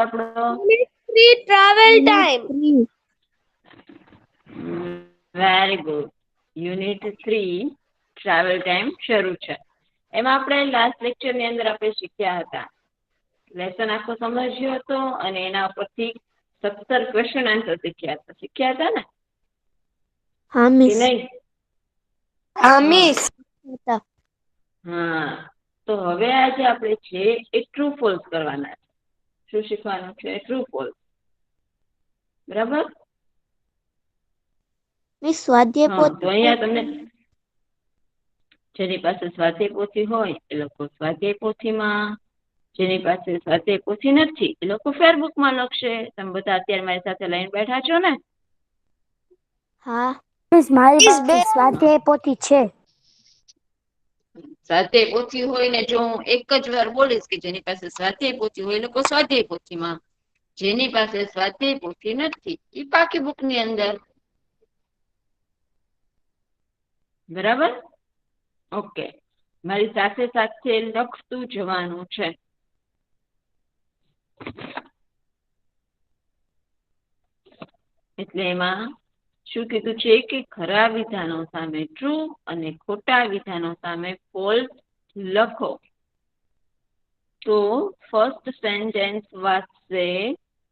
આપણો? Travel time. Very good. Unit 3 travel time શરૂ છે. એમાં આપણે લાસ્ટ લેક્ચર ની અંદર આપણે શીખ્યા હતા, લેસન આખો સમજ્યો હતો અને એના ઉપરથી 17 ક્વેશ્ચન આન્સર શીખ્યા હતા ને? હા કે મિસ. નહીં? હા મિસ. હા, તો હવે આજે આપણે છે એ ટ્રુ ફોલ્સ કરવાના છે. શું શીખવાનું છે? True false. બરાબર? મિસ સ્વાધ્યાય હા, તો પોથી અહીંયા તમને જેની પાસે સ્વાધ્યાય પોથી હોય એ લોકો સ્વાધ્યાય પોથીમાં, જેની પાસે સ્વાધ્યાય પોથી નથી એ લોકો ફેરબુકમાં લખશે. તમે બધા અત્યારે મારી સાથે લઈને બેઠા છો ને? હા મિસ, મારી પાસે સ્વાધ્યાય પોથી છે. સ્વાધ્યાય પોથી હોય ને, જો હું એક જ વાર બોલીશ કે જેની પાસે સ્વાધ્યાય પોથી હોય એ લોકો સ્વાધ્યાય પોથીમાં, જેની પાસે સ્વાધ્યાય પોથી નથી એ પાકી બુક ની અંદર. બરાબર? ઓકે, મારી સાથે સાથે લખતું જવાનું છે. એટલે એમાં શું કીધું છે કે ખરા વિધાનો સામે ટ્રુ અને ખોટા વિધાનો સામે ફોલ્સ લખો. તો ફર્સ્ટ સેન્ટેન્સ વાંચશે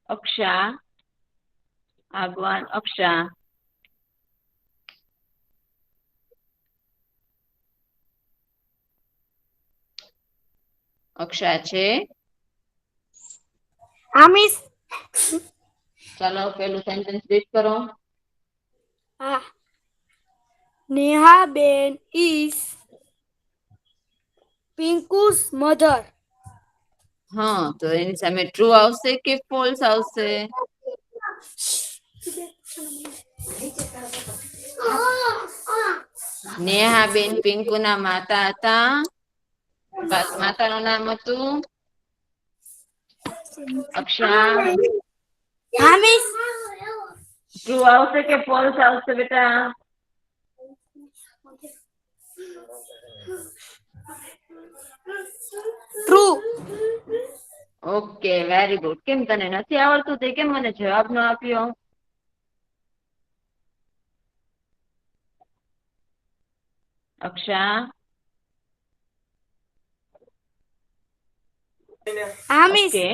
અક્ષા, આગવાન અક્ષા. અક્ષા છે? હા મિસ. ચાલો પેલું સેન્ટેન્સ રીડ કરો. હા. નેહા બેન ઇઝ પિંકુસ મધર. હા, તો એની સામે ટ્રુ આવશે કે ફોલ્સ આવશે? નેહાબેન પિંકુ ના માતા હતા. માતાનું નામ હતું અક્ષા. હા મિસ. ટ્રુ આવશે કે ફોલ્સ આવશે બેટા? ટ્રુ. Okay, very good. કેમ તને નથી આવડતું તે કેમ મને જવાબ ન આપ્યો? અક્ષા, હા મિસ. ઓકે,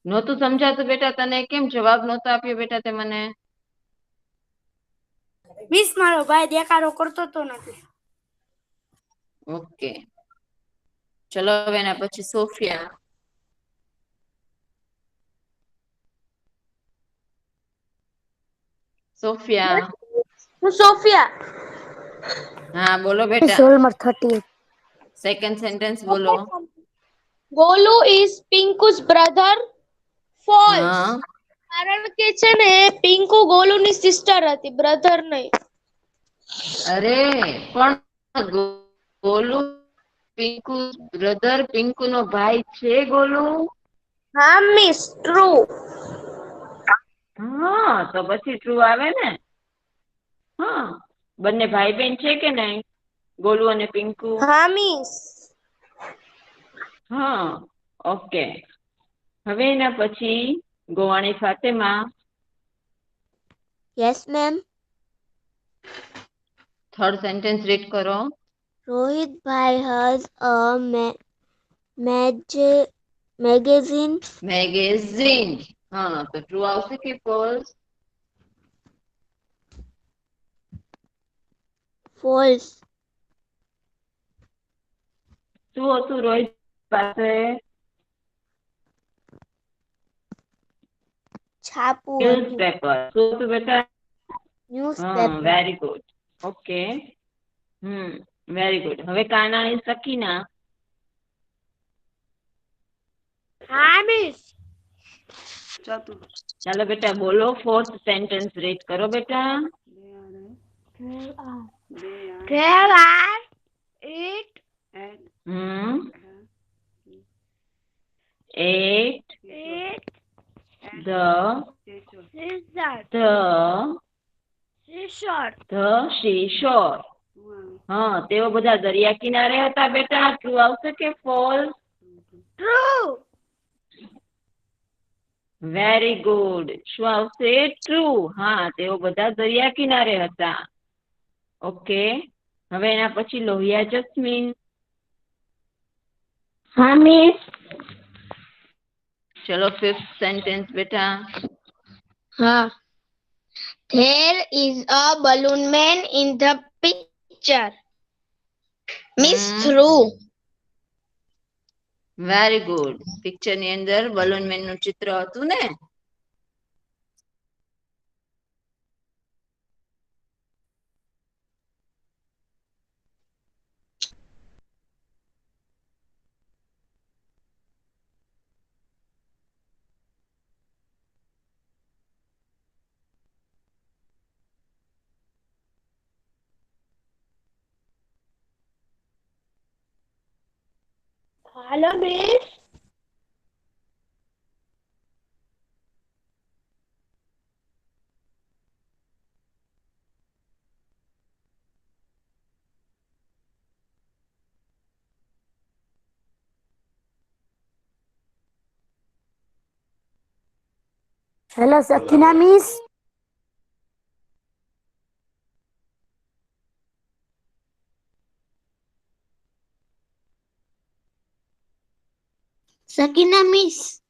નહોતું સમજાતું બેટા તને? કેમ જવાબ નહોતો આપ્યો બેટા તે મને? મિસ મારો ભાઈ દેખાડો કરતો તો નથી. ઓકે, ચલો હવે એના પછી સોફિયા. સોફિયા. હું સોફિયા. હા બોલો બેટા. સોલમર 38. સેકન્ડ સેન્ટેન્સ બોલો. Golu is Pinku's brother. False. હા, કારણ કે છે ને પિંકુ ગોલુની સિસ્ટર હતી, બ્રધર નહીં. અરે પણ ગોલુ પિંકુ બ્રધર, પિંકુ નો ભાઈ છે ગોલુ. હા મિસ, ટ્રુ. હા, તો પછી ટ્રુ આવે ને. હા, બંને ભાઈ બહેન છે કે નહીં, ગોલુ અને પિંકુ? હા મિસ. હા, ઓકે. હવે એના પછી Govani Fatema. Yes ma'am. Third sentence read કરો. રોહિતભાઈ હેઝ અ મેગેઝીન. મેગેઝીન. હા, તો ટ્રુ આવશે કે ફોલ્સ? ફોલ્સ. શું હતું રોહિત પાસે? છાપું હતું. ન્યૂઝપેપર. શું હતું બેટા? હા, newspaper. Very good. Okay. Very good. હવે કાનાની સકીના. હા મિસ. ચાલો બેટા બોલો, ફોર્થ સેન્ટેન્સ રીડ કરો બેટા. There are eight the seashore. હા, તેઓ બધા દરિયા કિનારે હતા બેટા. ટ્રુ આવશે કે ફોલ્સ? True. Very good. શું આવશે? ટ્રુ. હા, તેઓ બધા દરિયા કિનારે હતા. ઓકે. હવે એના પછી લોહિયા જસ્મીન. હા મિસ. ચલો 5th સેન્ટેન્સ બેટા. હા. There is a balloon man in the picture. Miss through. Very good. Picture ની અંદર બલૂન મેન નું ચિત્ર હતું ને? Hello miss. Hello Sakina miss. Sakina Miss.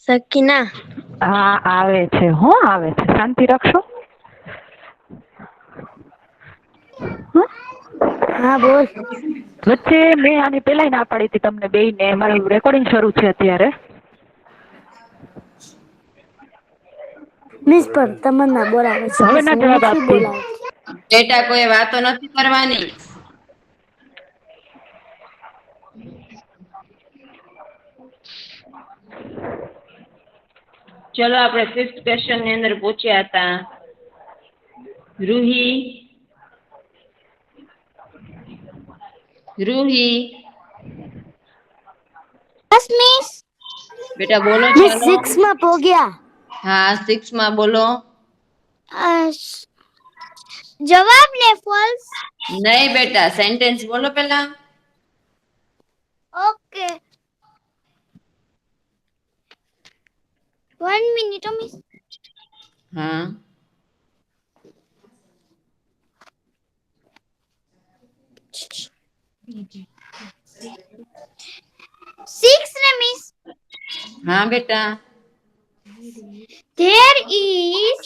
સકીના. હા આવે છે. હું આવે છે? શાંતિ રાખશો. હા બોલ. વચ્ચે મેં આની પેલા ના પાડી હતી તમને બેયને. મારું રેકોર્ડિંગ શરૂ છે અત્યારે. મિસ પર તમન્ના બોલાવે છે. હવે મિસ ના હું જવાબ નથી આપતી. બોલાવતી. બેટા કોઈ વાતો નથી કરવાની. ચલો આપણે 5th ક્વેશ્ચન ની અંદર પહોંચ્યા હતા. રૂહી. રૂહી. બસ મિસ. બેટા બોલો મિસ ચાલો. 6 માં પોગ્યા. હા 6 માં બોલો. જવાબ ને ફોલ્સ. નહીં બેટા સેન્ટેન્સ બોલો પેલા. ઓકે. 1 minute miss. હા. સિક્સ ને મિસ. હા બેટા. There is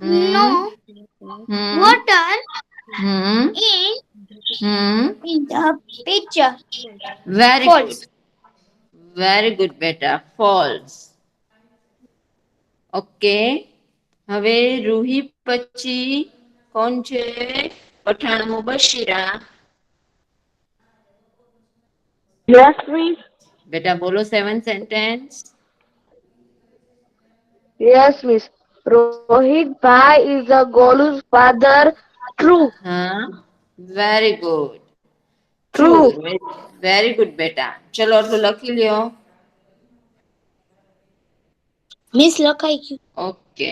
no water in the picture. Very False. Good. Very good બેટા. ફોલ્સ. ઓકે. હવે રૂહી પછી કોણ છે? પઠાણ મુબશિરા. Yes miss. બેટા બોલો 7 sentence. Yes miss. Rohit bhai is the Golu's father. True. હા very good. True. True. Very good બેટા. ચલો આટલું લખી લ્યો. મિસ લખાઈ ગયું. Okay.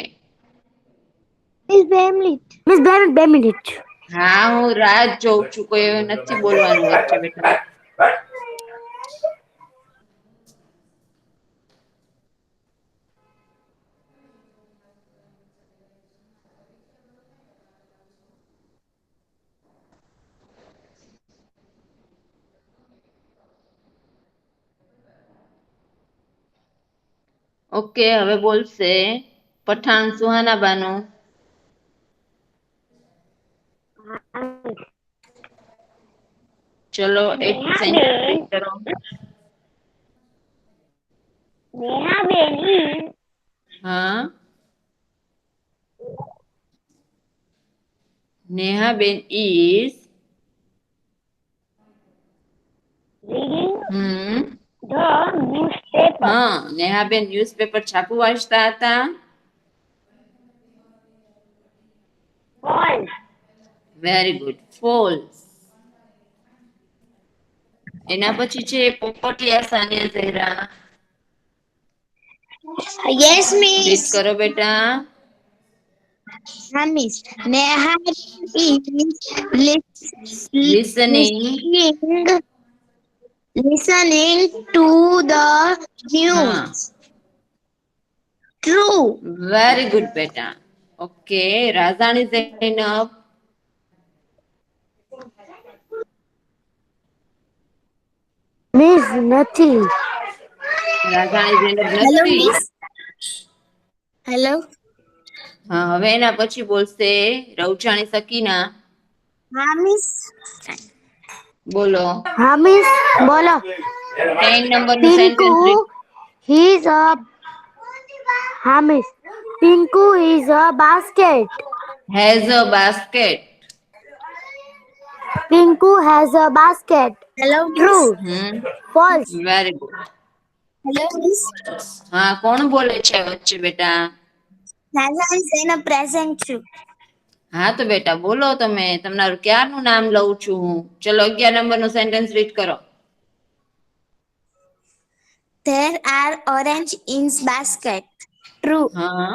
Miss 2 minute. Miss 2 minute. હા હું રાહ જ જોઉં છું. કોઈ એવું નથી બોલવાનું વચ્ચે બેટા. ઓકે હવે બોલશે પઠાણ સુહાના બાનુ. ચલો એક સેન્ટેન્સ કરો. નેહા બેન હા નેહાબેન is reading hmm the newspaper. હા નેહાબેન ન્યૂઝપેપર છાપું વાંચતા હતા. False. Very good. ફોલ્સ. એના પછી છે Popatiya Saniya Zahera. Yes read miss. કરો બેટા. હા miss. Neha is Listening. listening to the હા, news. True. very good બેટા. ઓકે, રાઝાની ઝૈનબ. Miss નથી. રાઝાની ઝૈનબ Hello નથી. miss. Hello. હા, હવે એના પછી બોલશે રવચાણી સકીના. હા મિસ. બોલો. હા મિસ બોલો. 10 નંબરનું Pinku sentence read. is a હા miss. Pinku is a basket. Has a basket. Pinku has a basket. Hello miss. True. False. Very good. Hello miss. હા, કોણ બોલે છે વચ્ચે બેટા? Raza is in a present છું. હા તો બેટા બોલો તમે, તમારું ક્યારનું નામ લઉં છું હું. ચલો 11 નંબરનું સેન્ટેન્સ રીડ કરો. There are orange in basket. True. હા,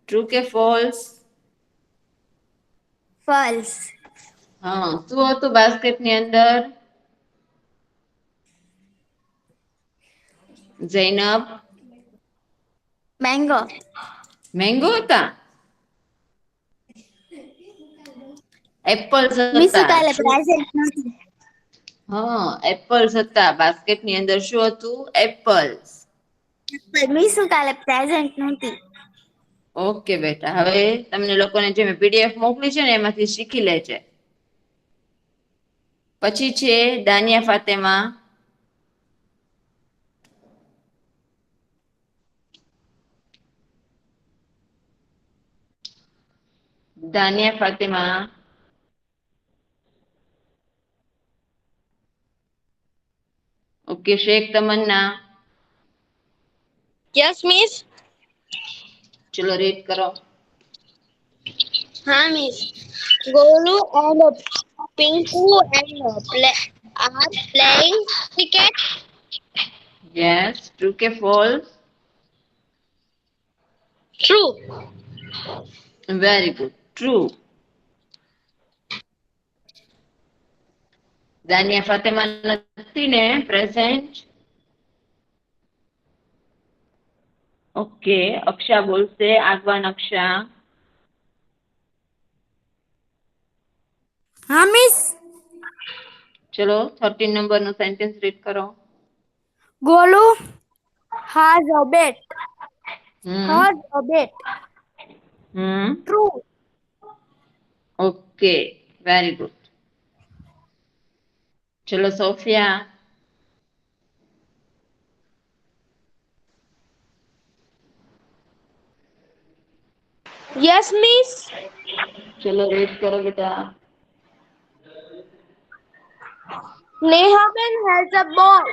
ટ્રુ કે ફોલ્સ? False. હા, શું હતું બાસ્કેટની અંદર? જૈનબ, Mango. મેંગો હતા? એપલ્સ મિસ હતા. કાલે True. પ્રેઝન્ટ નથી. હા, એપલ્સ હતા. બાસ્કેટની અંદર શું હતું? એપલ્સ. મિસ કાલે પ્રેઝન્ટ નથી. ઓકે બેટા, હવે તમને લોકોને જે મેં પીડીએફ મોકલી છે ને એમાંથી શીખી લેજે. પછી છે Daniya Fatema. Daniya Fatema. Okay, Shaikh Tamanna. Yes miss. ચલો રીડ કરો. હા miss. Golu and Pinku and are playing cricket. Yes, true કે false? True. Very good, true. Daniya Fatema નથી ને પ્રેઝન્ટ? ઓકે, અક્ષા બોલશે. આગવાન અક્ષા. હા મિસ. ચલો 13 નંબરનું સેન્ટેન્સ રીડ કરો. Golu has a bat. Hmm Has a bat. Hmm True. Okay, very good. ચલો Sofia. Yes miss. ચલો રીડ કરો બેટા. Neha has a ball.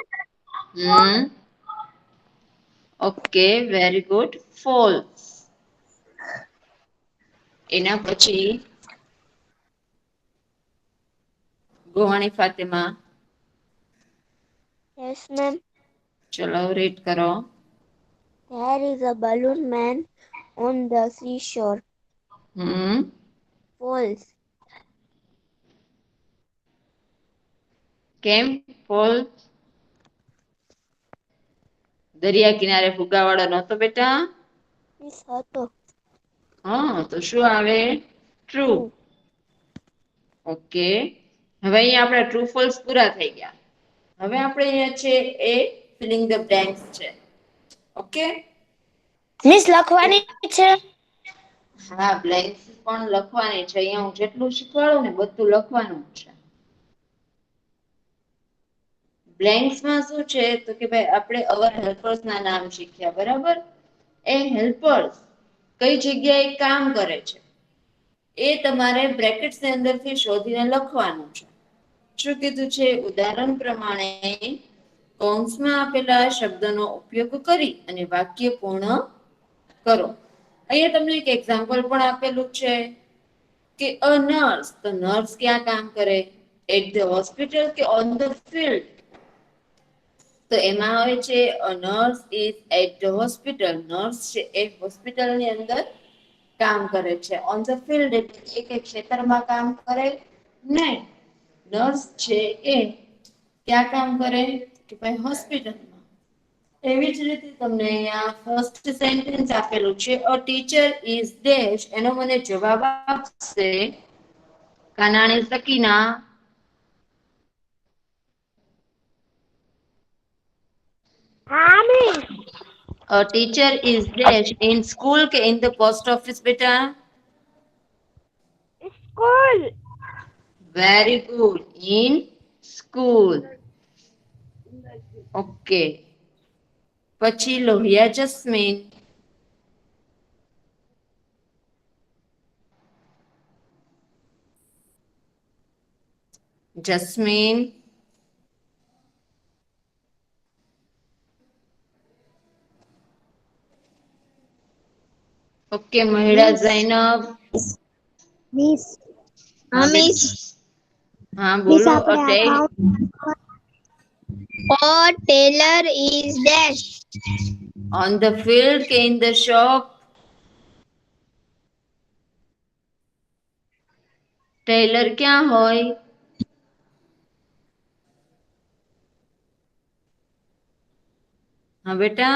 Hmm okay, very good. False. એના પછી ગોહાણી ફાતિમા. Yes ma'am. ચલો રીડ કરો. There is a balloon man on the seashore. Hmm False. કેમ false? દરિયા કિનારે ફુગાવાળો નહોતો બેટા? Miss હતો. હા, તો શું આવે? ટ્રુ. True. ઓકે, હવે અહીંયા આપણા ટ્રુ ફોલ્સ પૂરા થઈ ગયા. હવે આપણે અહીંયા છે એ ફિલિંગ ધ બ્લેન્ક્સ છે. ઓકે, મિસ લખવાની છે. હા, બ્લેન્ક્સ પણ લખવાની છે. અહીંયા હું જેટલું શીખવાડું ને બધું લખવાનું છે. બ્લેન્ક્સમાં શું છે તો કે ભાઈ આપણે અવર હેલ્પર્સ ના નામ શીખ્યા, બરાબર? એ હેલ્પર્સ કઈ જગ્યાએ કામ કરે છે એ તમારે બ્રેકેટ્સ ની અંદરથી શોધીને લખવાનું છે. શું કીધું છે? ઉદાહરણ પ્રમાણે કૌંસમાં આપેલા શબ્દનો ઉપયોગ કરી અને વાક્ય પૂર્ણ કરો. અહીંયા તમને એક એક્ઝામ્પલ પણ આપેલું છે કે અ નર્સ, તો નર્સ ક્યાં કામ કરે? એટ ધ હોસ્પિટલ કે ઓન ધ ફિલ્ડ? તો એમાં આવે છે a nurse is at the hospital. Nurse છે એ હોસ્પિટલની અંદર કામ કરે છે. ઓન ધ ફિલ્ડ એટલે કે ખેતરમાં કામ કરે નહીં. નર્સ છે એ ક્યાં કામ કરે કે ભાઈ હોસ્પિટલમાં. એવી જ રીતે તમને અહીંયા ફર્સ્ટ સેન્ટેન્સ આપેલું છે અ ટીચર ઇઝ ડેશ. એનો મને જવાબ આપશે Kanani સકીના. A teacher is dash in school કે in the post office બેટા? School. Very good. In school. Okay. પછી લોહિયા જસ્મીન. જસ્મીન. ઓકે મહિડા ઝૈનબ. મિસ. હા મિસ. હા બોલો. Tailor is dash. On the field કે in the shop? ટેલર ક્યાં હોય? હા બેટા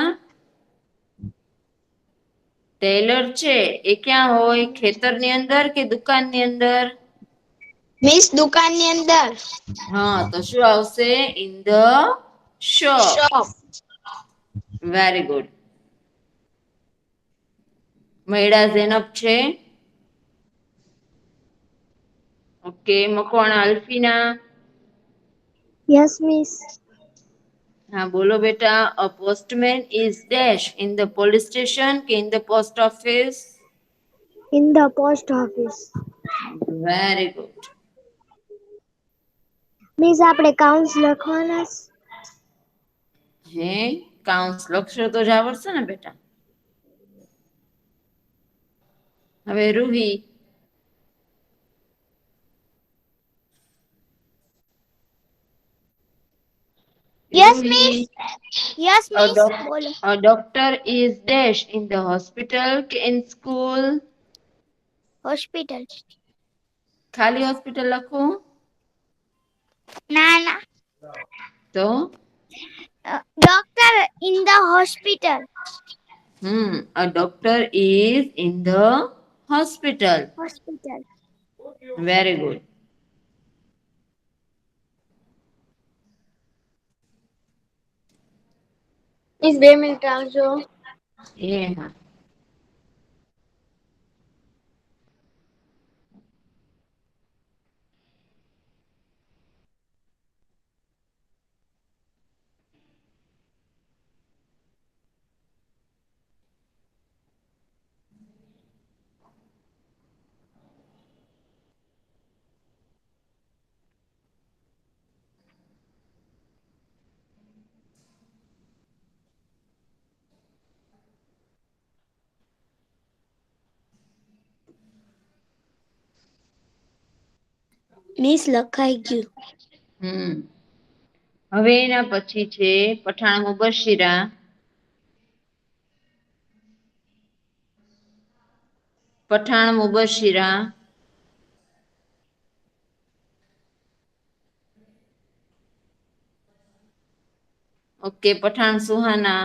ટેલર છે એ ક્યાં હોય? ખેતરની અંદર કે દુકાનની અંદર? મિસ દુકાનની અંદર. હા તો શું આવશે? In the shop. Shop. Very good. Mahida Zainab છે. Okay Makwana Alfina. Yes miss. હા બોલો બેટા. A postman is dash in the police station કે in the post office? In the post office. Very good. Miss આપણે કાઉન્ટ્સ લખવાના છે? હે કાઉન્સ લખશો તો જ આવડશે ને બેટા. હવે Ruhi. Yes miss. Ruhi. Yes A, miss બોલો. a doctor is dash in the hospital કે in school? હોસ્પિટલ. ખાલી હોસ્પિટલ લખું ના ના. તો? Doctor in the hospital. A doctor is in the hospital. Hospital. Very good. Miss 2 minute આવજો. Yeah. Miss લખાઈ ગયું. હવે એના પછી છે Pathan Mubashira. Pathan Mubashira. Okay Pathan Suhana.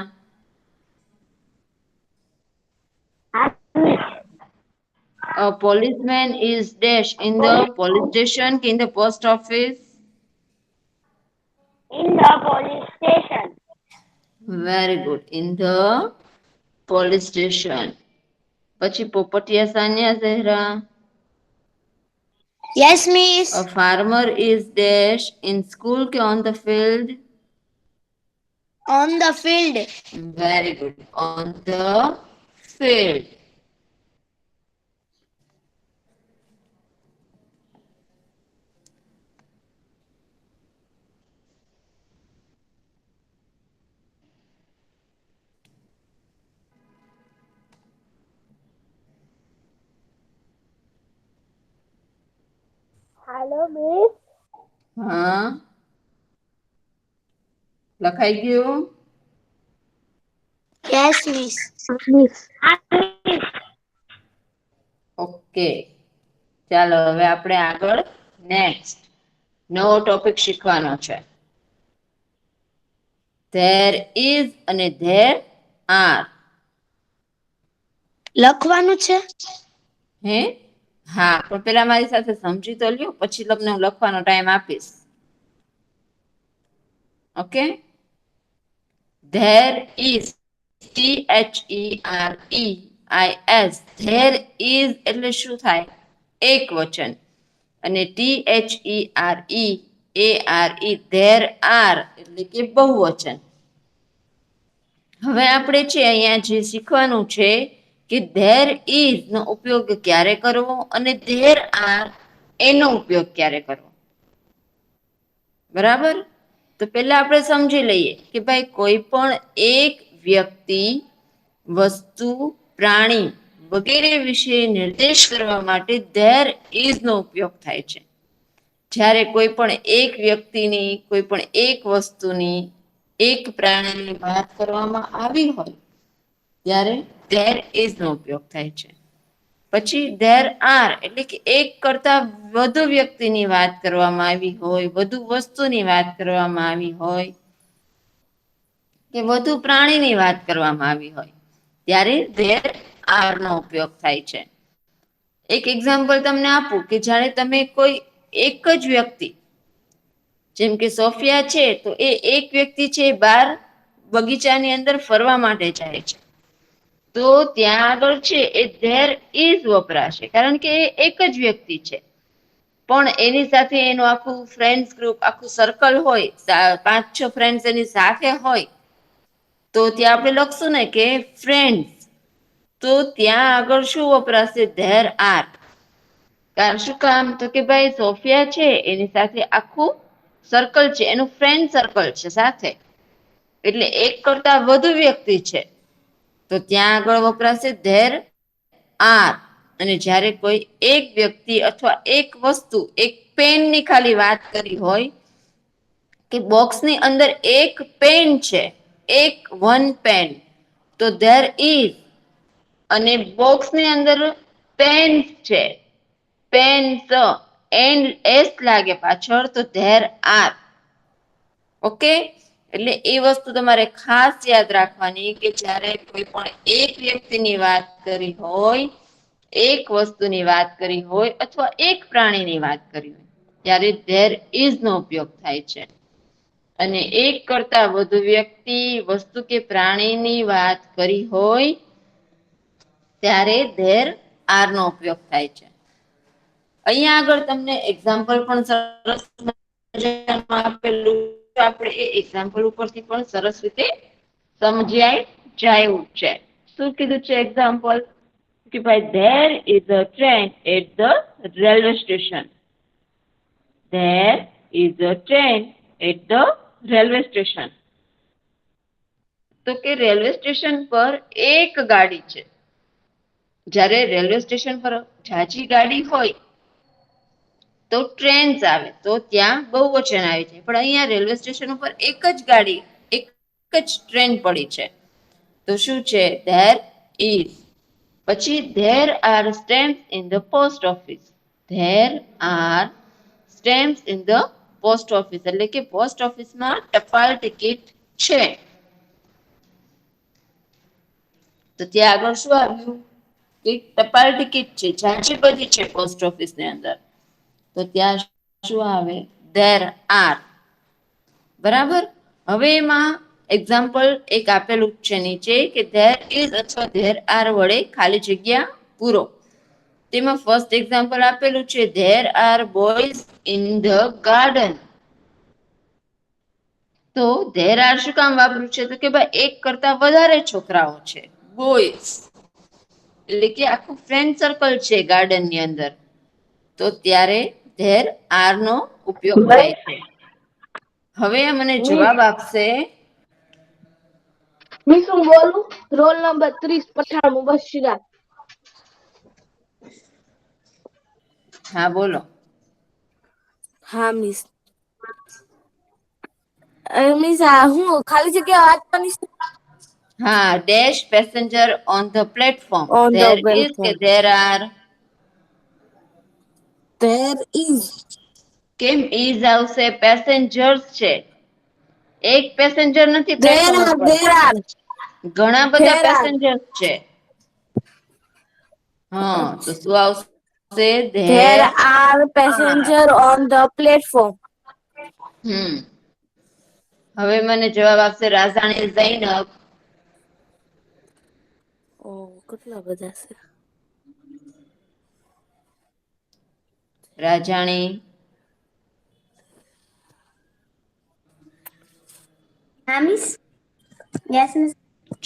A policeman is dash in the police station in the post office? In the police station. Very good. In the police station. પછી Popatiya Saniya Zahera. Yes miss. A farmer is dash in school કે on the field? On the field. Very good. On the field. Hello miss. હા લખાઈ ગયું? Yes miss. Miss. Okay, ચાલો હવે આપણે આગળ next નવો ટોપિક શીખવાનો છે. ધેર ઇઝ અને ધેર આર. લખવાનું છે. હે? હા, પણ પેલા મારી સાથે સમજી તો લ્યો, પછી તમને હું લખવાનો ટાઈમ આપીશ. Okay, there is, THEREIS, there is એટલે શું થાય? એક વચન. અને THEREARE, ધેર આર એટલે કે બહુવચન. હવે આપણે છે અહીંયા જે શીખવાનું છે કે ધેર ઇઝ નો ઉપયોગ ક્યારે કરવો અને ધેર આર એનો ઉપયોગ ક્યારે કરવો. બરાબર? તો પેલા આપણે સમજી લઈએ કે ભાઈ કોઈ પણ એક વ્યક્તિ, વસ્તુ, પ્રાણી વગેરે વિશે નિર્દેશ કરવા માટે ધેર ઇઝ નો ઉપયોગ થાય છે. જ્યારે કોઈ પણ એક વ્યક્તિની, કોઈ પણ એક વસ્તુની, એક પ્રાણીની વાત કરવામાં આવી હોય ત્યારે ધેર ઇઝ નો ઉપયોગ થાય છે. પછી ધેર આર એટલે કે એક કરતા વધુ વ્યક્તિની વાત કરવામાં આવી હોય, વધુ વસ્તુની વાત કરવામાં આવી હોય કે વધુ પ્રાણીની વાત કરવામાં આવી હોય ત્યારે ધેર આર નો ઉપયોગ થાય છે. એક એક્ઝામ્પલ તમને આપું કે જ્યારે તમે કોઈ એક જ વ્યક્તિ, જેમ કે સોફિયા છે તો એ એક વ્યક્તિ છે, બહાર બગીચાની અંદર ફરવા માટે જાય છે, તો ત્યાં આગળ છે એ ધેર ઇઝ વપરાશે, કારણ કે એ એક જ વ્યક્તિ છે. પણ એની સાથે એનું આખું ફ્રેન્ડ્સ ગ્રુપ, આખું સર્કલ હોય, 5-6 ફ્રેન્ડ્સ એની સાથે હોય, તો ત્યાં આપણે લખશું ને કે ફ્રેન્ડ્સ, તો ત્યાં આગળ શું વપરાશે? There are. કારણ શું કામ? તો કે ભાઈ સોફિયા છે એની સાથે આખું સર્કલ છે, એનું ફ્રેન્ડ સર્કલ છે સાથે, એટલે એક કરતા વધુ વ્યક્તિ છે, તો ત્યાં આગળ વપરાશે ધેર આર. અને જ્યારે કોઈ એક વ્યક્તિ અથવા એક વસ્તુ, એક પેનની ખાલી વાત કરી હોય કે બોક્સની અંદર એક પેન છે, એક વન પેન, તો ધેર ઇઝ. અને બોક્સની અંદર પેન્સ છે, પેન્સ, એન્ડ એસ લાગે પાછળ, તો ધેર આર. ઓકે, એટલે એ વસ્તુ તમારે ખાસ યાદ રાખવાની કે જ્યારે કોઈ પણ એક વ્યક્તિની વાત કરી હોય, એક વસ્તુની વાત કરી હોય અથવા એક પ્રાણીની વાત કરી હોય ત્યારે ધેર ઇઝ નો ઉપયોગ થાય છે. અને એક કરતા વધુ વ્યક્તિ, વસ્તુ કે પ્રાણીની વાત કરી હોય ત્યારે ધેર આર નો ઉપયોગ થાય છે. અહીંયા આગળ તમને એક્ઝામ્પલ પણ સરસ આપેલું, આપણે એ એક્ઝામ્પલ ઉપરથી પણ સરસ રીતે સમજાય જાય છે. શું કીધું છે એક્ઝામ્પલ? કે ભાઈ there is a train at the railway station. There is a train at the railway station. તો કે રેલવે સ્ટેશન પર એક ગાડી છે. જ્યારે રેલવે સ્ટેશન પર જાજી ગાડી હોય તો ટ્રેન્સ આવે, તો ત્યાં બહુવચન આવી જાય. પણ અહીંયા રેલવે સ્ટેશન ઉપર એક જ ગાડી, એક જ ટ્રેન પડી છે, તો શું છે? There is. પછી there are stamps in the post office. There are stamps in the post office, એટલે કે પોસ્ટ ઓફિસમાં ટપાલ ટિકિટ છે. તો ત્યાં આગળ શું આવ્યું? કે ટપાલ ટિકિટ છે, જાજી બધી છે પોસ્ટ ઓફિસની અંદર, તો ત્યાં શું આવે? There are. બરાબર? હવે એમાં એક્ઝામ્પલ એક આપેલું છે નીચે કે ધેર ઇઝ અથવા ધેર આર વડે ખાલી જગ્યા પૂરો. તેમાં ફર્સ્ટ એક્ઝામ્પલ આપેલું છે there are boys in the garden. તો ધેર આર શું કામ વાપર્યું છે? તો કે ભાઈ એક કરતા વધારે છોકરાઓ છે, બોયઝ, એટલે કે આખું ફ્રેન્ડ સર્કલ છે ગાર્ડન ની અંદર, તો ત્યારે ધેર આર નો ઉપયોગ થાય છે. હવે મને જવાબ આપશે. મિસ હું બોલું? Roll number 30 Pathan Mubashira. હા બોલો. હા મિસ. મીન્સ હું ખાલી જગ્યા વાંચવાની છે. હા, dash passenger on the platform. On the there is કે platform. There are. There is. કેમ ઇઝ આવશે? પેસેન્જર્સ છે. એક પેસેન્જર નથી There પ્લેટફોર્મ are. ઉપર. There are. ઘણા બધા There are. પેસેન્જર્સ છે. હા, તો શું આવશે? There there are are. passenger on the platform. હવે મને જવાબ આપશે રાઝાણી ઝૈનબ. કેટલા બધા છે. રાજાણી. Miss? Yes, miss.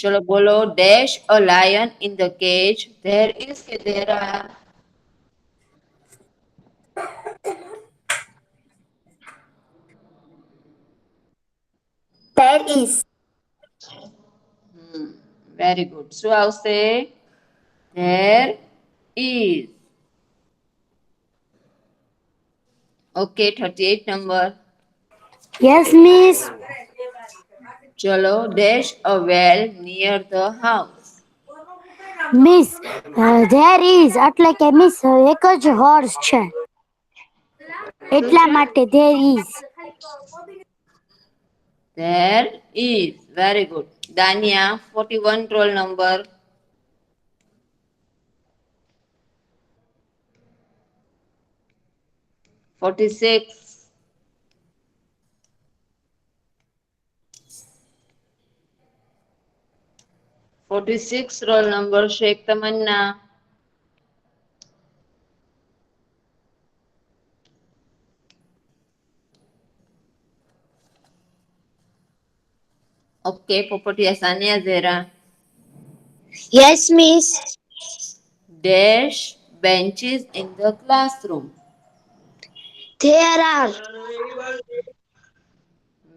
ચલો બોલો. Dash a lion in the cage. There is કે there are. There is. Very good. શું આવશે? There is. Okay, 38 number. Yes, miss. ચલો. Dash a well near the house. Miss, there is એટલે કે miss એક જ હોર્સ છે. શું એટલા છે? માટે there is. There is. Very good. Daniya 41 roll number. $46. 46 roll number. Shaikh Tamanna. Okay, Popatiya Saniya Zahera. Yes, miss. Dash benches in the classroom. There are.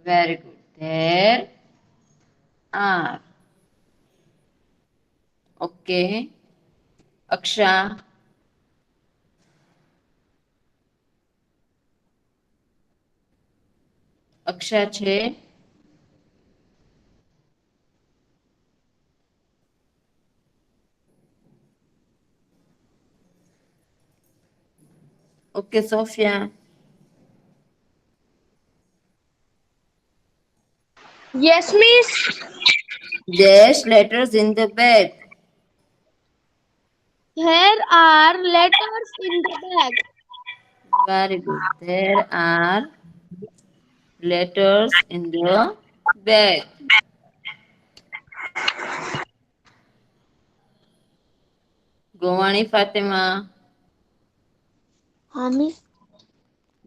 Very good. There are. Okay. Aksha. Aksha છે. Okay, Sofia. Yes, miss. Dash letters in the bag. There are letters in the bag. Very good. There are letters in the bag. Govani Fatima. Miss.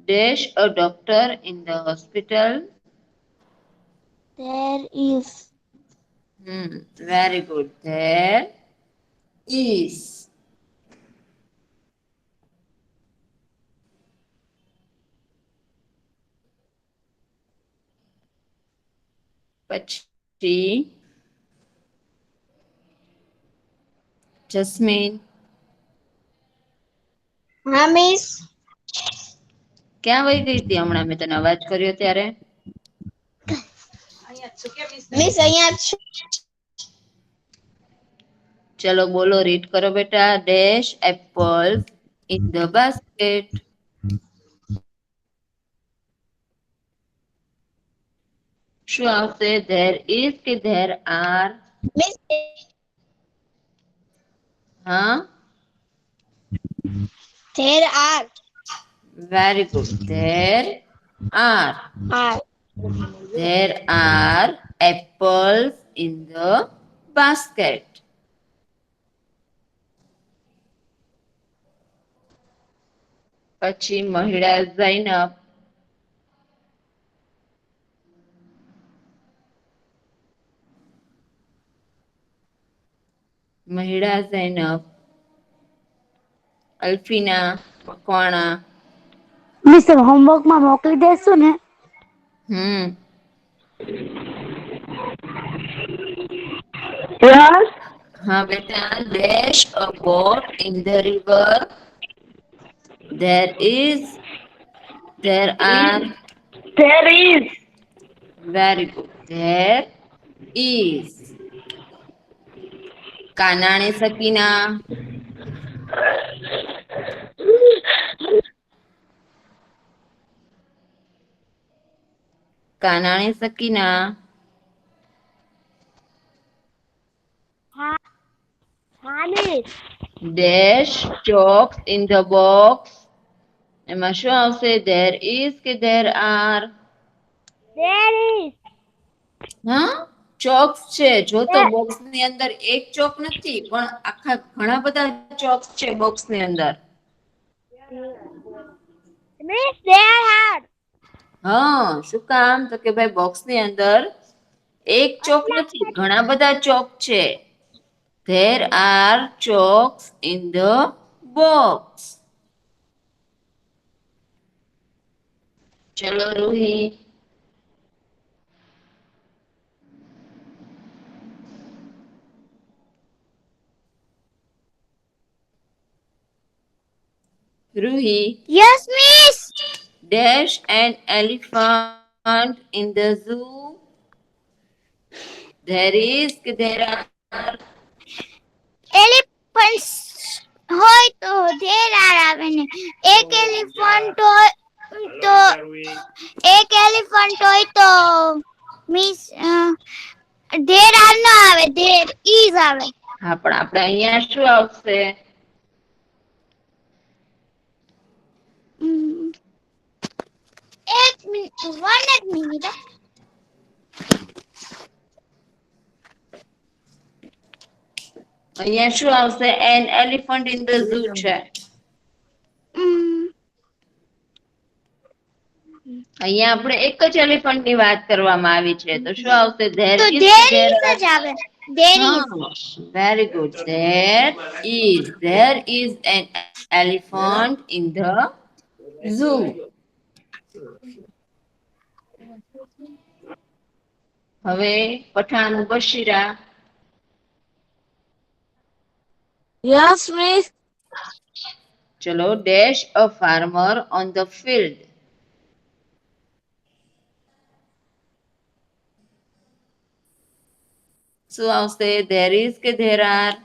Dash a doctor in the hospital. There is. Very good. There is. પછી jasmine. Miss. ક્યાં વહી ગઈ હતી હમણાં મેં તને અવાજ કર્યો ત્યારે? Miss, અહીંયા જ છું. ચલો બોલો, રીડ કરો બેટા. Dash apples in the basket. શું આવશે? ધેર ઇઝ કે ધેર આર? Miss. હા, There are. Very good. There are. Are. There are apples in the basket. પછી મહિડા ઝૈનબ. મહિડા ઝૈનબ. અલ્ફીના મકવાણા. મિસ હોમવર્કમાં મોકલી દેશું ને? Yes. હા બેટા. Dash a boat in the river. There is. There are. There is. Very good. There is. કાનાણે સકીના. કાનાણે સકીના. Dash chalks in the box. એમાં શું આવશે? There is કે there are? હા, ચોક્સ છે. જો તો બોક્સ ની અંદર એક ચોક નથી, પણ આખા ઘણા બધા ચોક્સ છે બોક્સ ની અંદર. હા, શું કામ? તો કે ભાઈ બોક્સ ની અંદર એક ચોક નથી, ઘણા બધા ચોક છે. There are chalks in the box. ચલો Ruhi. Ruhi, Yes, miss. dash an elephant in the zoo. There is કે there are? Elephants હોય તો there are આવે ને. એક એલિફન્ટ હોય તો મિસ there are ન આવે, there is આવે. હા, પણ આપણે અહીંયા શું આવશે? એક મિનિટ, one જ મિનિટ. અહીંયા શું આવશે? An elephant in the zoo છે. અહીંયા આપણે એક જ એલિફન્ટ ની વાત કરવામાં આવી છે, તો શું આવશે? There તો is કે there there is are? જ આવે. There is. Very good. There is. There is an elephant in the zoo. હવે પઠાણ બશીરા. Yes, miss. ચલો, dash a farmer on the field. શું આવશે? There is કે there are?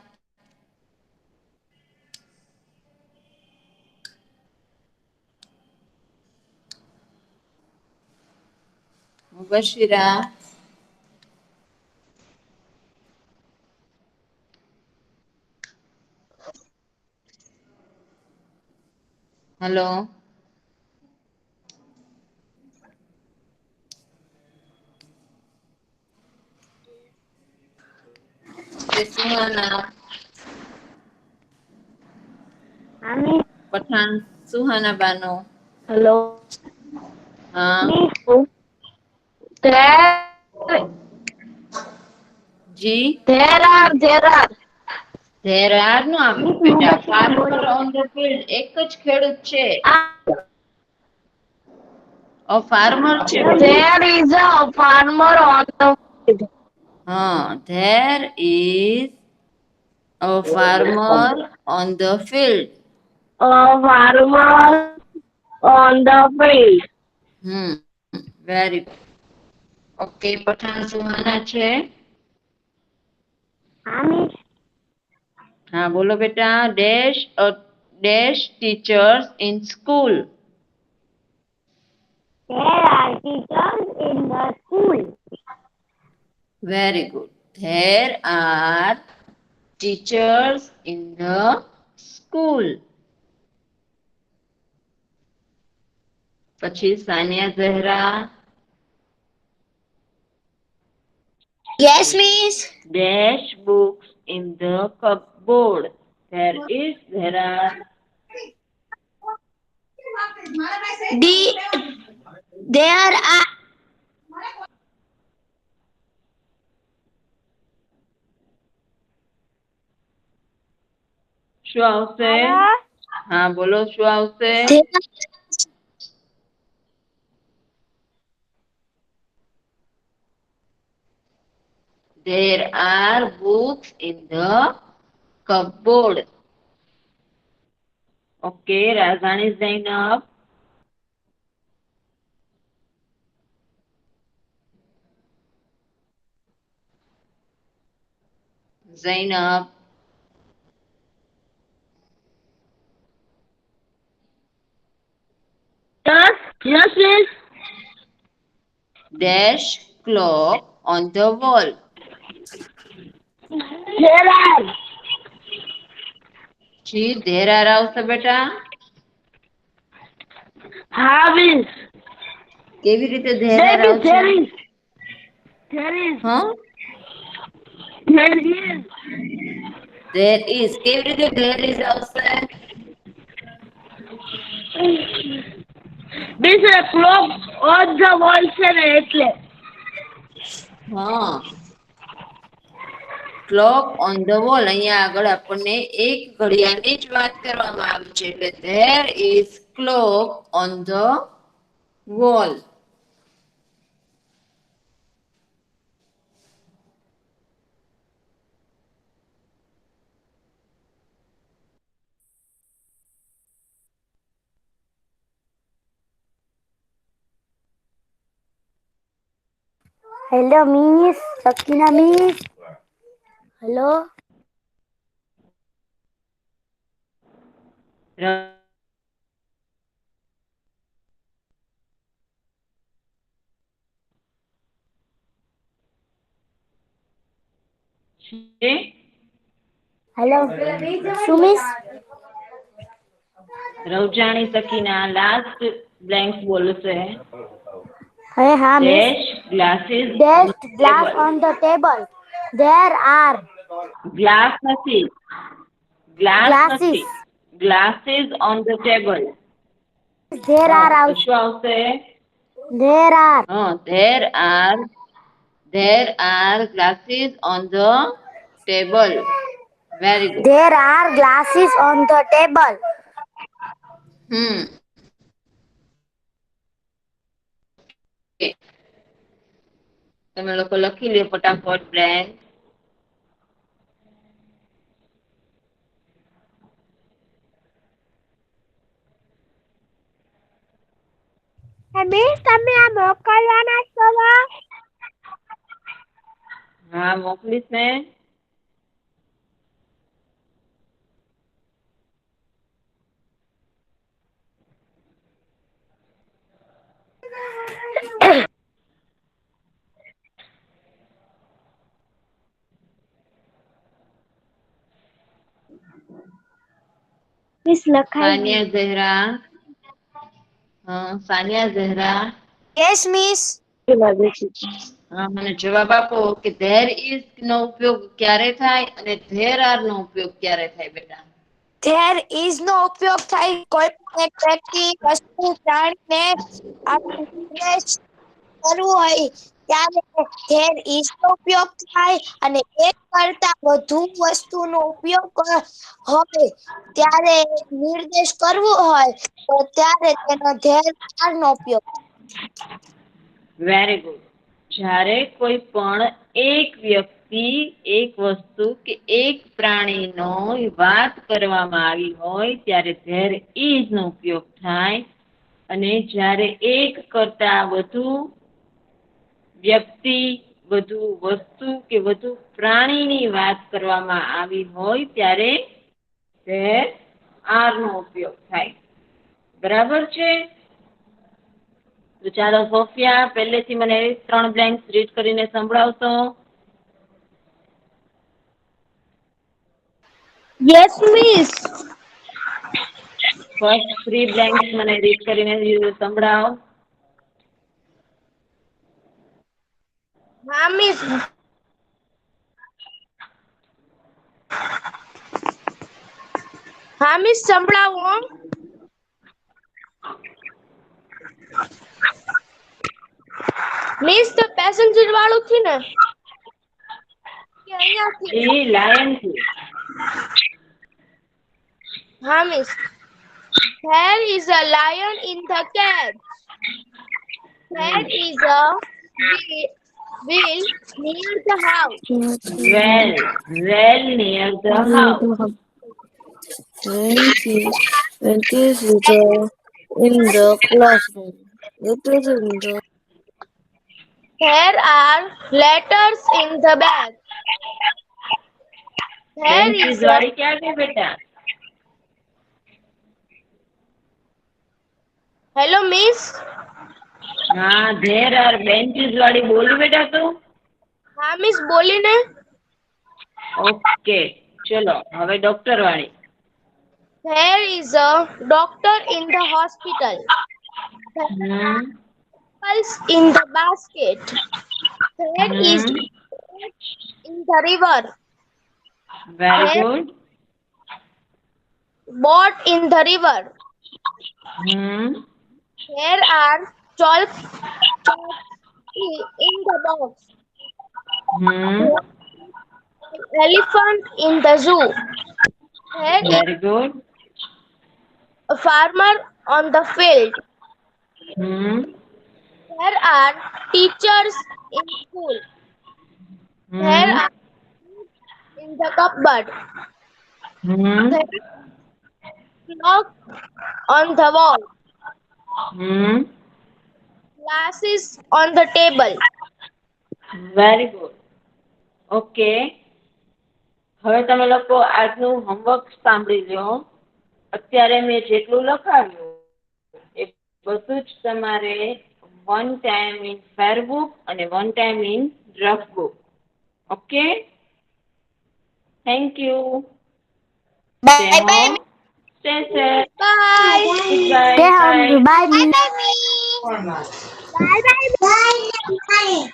Bashira. Hello. Suhana. Pathan Suhana Bano. Hello. હા. There, જી. there are. There are નો આવે બેટા. Farmer on the field એક જ ખેડૂત છે. A farmer છે. There is a farmer on the field. હા, there is a farmer on the field. A farmer on the field. Very good. Okay, Pathan સુહાના છે. હા, બોલો બેટા. Dash teachers in school. There are teachers in the school. Very good. There are teachers in the school. પછી Sania Zahra. Yes, miss. Dash books in the cupboard. There is, there are. There are. શું આવશે? હા, બોલો શું આવશે? There are books in the cupboard. Okay, Razani Zainab. Zainab. Yes, miss. Dash clock on the wall. There are. G there are આવશે બેટા. હા, miss. કેવી રીતે there are There આવશે? is. There is. હા There is. there is. કેવી રીતે there is આવશે? Miss, a clock on the wall છે ને એટલે. હા ક્લોક ઓન ધ વોલ. અહીંયા આગળ આપણને એક ઘડિયાળની જ વાત કરવામાં આવી છે એટલે there is clock on the wall. Hello, miss. Sakina, miss. Hello. Hello. શું miss? રવજાણી સકીના લાસ્ટ બ્લેન્ક્સ બોલશે. Hey, ha, miss. Dash glasses Dashed glass on the table. There are glass નથી. Glass glasses. નથી. Glasses on the table. There are તો out. શું આવશે? There are. There are glasses on the table. Very good. There are glasses on the table. Okay. તમે લોકો લખી લ્યો ફટાફટ બ્લેન્ક. મિસ તમે આ મોકલવાના છો? હા મોકલીશ ને. મિસ લખાઈ સાનિયા ઝહેરા. હા સાનિયા ઝહેરા. Yes miss. હા મને જવાબ આપો કે there is નો ઉપયોગ ક્યારે થાય અને there are નો ઉપયોગ ક્યારે થાય બેટા? There is નો ઉપયોગ થાય કોઈ પણ એક વ્યક્તિ વસ્તુ પ્રાણીને આપણે નિર્દેશ કરવું હોય ત્યારે there is નો ઉપયોગ થાય અને એક કરતા વધુ વસ્તુનો ઉપયોગ હોય ત્યારે નિર્દેશ કરવો હોય તો ત્યારે તેનો there are નો ઉપયોગ. Very good. જ્યારે કોઈ પણ એક વ્યક્તિ એક વસ્તુ કે એક પ્રાણીનો વાત કરવામાં આવી હોય ત્યારે there is નો ઉપયોગ થાય અને જ્યારે એક કરતા વધુ વ્યક્તિ વધુ વસ્તુ કે વધુ પ્રાણીની વાત કરવામાં આવી હોય ત્યારે there are નો ઉપયોગ થાય. બરાબર છે? તો ચાલો સોફિયા પહેલેથી મને 3 બ્લેન્ક્સ રીડ કરીને સંભળાવશો? Yes miss. ફર્સ્ટ 3 બ્લેન્ક્સ મને રીડ કરીને સંભળાવો. હા મિસ. હા મિસ સંભળાવો. મિસ તો પેસેન્જર વાળું થી ને કે અહીંયાથી? એ લાયન થી. હા miss. There is a lion in the cage. There is a wheel near the house. Well near the house. It is in the classroom. It is in the There are letters in the bag. There benches is a વાળી ક્યાં ગઈ બેટા? hello miss. હા, there are benches વાળી બોલી બેટા તું? હા મિસ બોલીને. ઓકે, ચલો હવે ડોક્ટર વાળી. There is a doctor in the hospital. There are hmm apples in the basket. There is hmm in the river. Very There good. boat in the river. Hmm There are chocolates in the box. Hmm There is elephant in the zoo. There is very good. a farmer on the field. Hmm There are teachers in school. There hmm are in the cupboard. Hmm There is clock on the wall. Hmm Glasses on the table. Very good. Okay, હવે તમે લોકો આજનું homework સાંભળી લો. અત્યારે મેં જેટલું લખાવ્યું એ બધું જ તમારે one time in fair book અને one time in rough book. Okay, thank you. Stay Bye bye. home, stay safe. Bye. Goodbye. Stay home. Bye. Bye, miss. Bye, bye, miss. Bye, bye, miss.